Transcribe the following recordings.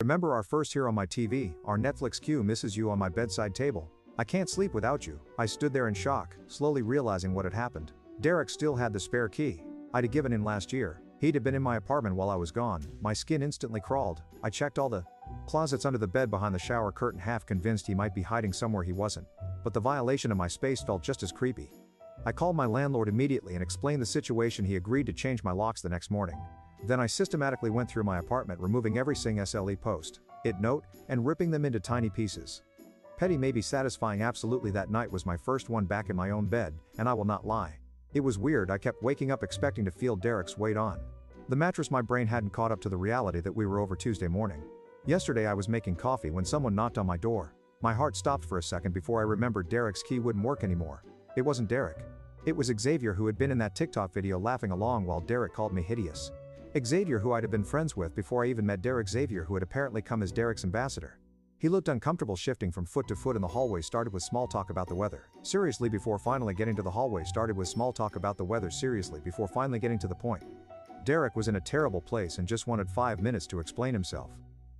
Remember our first here on my TV, our Netflix queue misses you on my bedside table. I can't sleep without you. I stood there in shock, slowly realizing what had happened. Derek still had the spare key. I'd given him last year. He'd have been in my apartment while I was gone. My skin instantly crawled. I checked all the closets under the bed behind the shower curtain, half convinced he might be hiding somewhere he wasn't. But the violation of my space felt just as creepy. I called my landlord immediately and explained the situation. He agreed to change my locks the next morning. Then I systematically went through my apartment, removing every SLE post, it note, and ripping them into tiny pieces. Petty, maybe satisfying. Absolutely, that night was my first one back in my own bed, and I will not lie. It was weird. I kept waking up expecting to feel Derek's weight on the mattress. My brain hadn't caught up to the reality that we were over Tuesday morning. Yesterday I was making coffee when someone knocked on my door. My heart stopped for a second before I remembered Derek's key wouldn't work anymore. It wasn't Derek. It was Xavier, who had been in that TikTok video laughing along while Derek called me hideous. Xavier, who I'd have been friends with before I even met Derek. Xavier, who had apparently come as Derek's ambassador. He looked uncomfortable, shifting from foot to foot in the hallway. Started with small talk about the weather. Seriously, before finally getting to the hallway. Started with small talk about the weather. Seriously, before finally getting to the point. Derek was in a terrible place and just wanted 5 minutes to explain himself.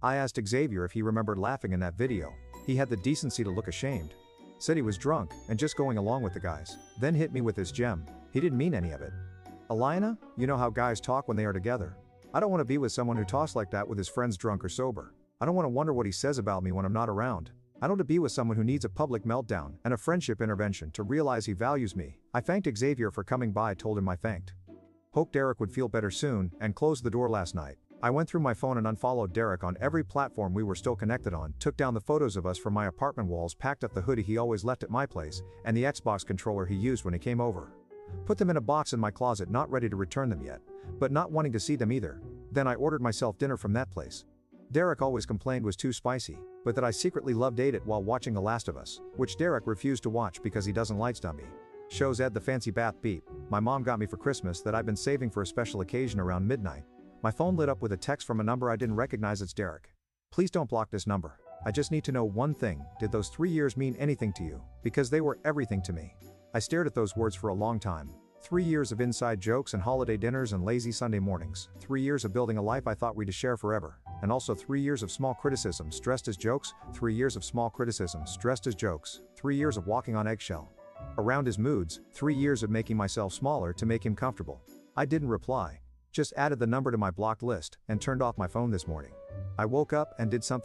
I asked Xavier if he remembered laughing in that video. He had the decency to look ashamed. Said he was drunk and just going along with the guys. Then hit me with this gem. He didn't mean any of it. Alina, you know how guys talk when they are together. I don't want to be with someone who talks like that with his friends, drunk or sober. I don't want to wonder what he says about me when I'm not around. I don't want to be with someone who needs a public meltdown and a friendship intervention to realize he values me. I thanked Xavier for coming by, told him I thanked. Hoped Derek would feel better soon, and closed the door last night. I went through my phone and unfollowed Derek on every platform we were still connected on, took down the photos of us from my apartment walls, packed up the hoodie he always left at my place, and the Xbox controller he used when he came over. Put them in a box in my closet, not ready to return them yet, but not wanting to see them either. Then I ordered myself dinner from that place. Derek always complained was too spicy, but that I secretly loved ate it while watching The Last of Us, which Derek refused to watch because he doesn't like zombie shows. Ed the fancy bath beep. My mom got me for Christmas that I've been saving for a special occasion around midnight. My phone lit up with a text from a number I didn't recognize. It's Derek. Please don't block this number. I just need to know one thing. Did those 3 years mean anything to you? Because they were everything to me. I stared at those words for a long time. 3 years of inside jokes and holiday dinners and lazy Sunday mornings. 3 years of building a life I thought we'd share forever. And also 3 years of small criticisms dressed as jokes. 3 years of small criticisms dressed as jokes. 3 years of walking on eggshell around his moods. 3 years of making myself smaller to make him comfortable. I didn't reply. Just added the number to my blocked list and turned off my phone this morning. I woke up and did something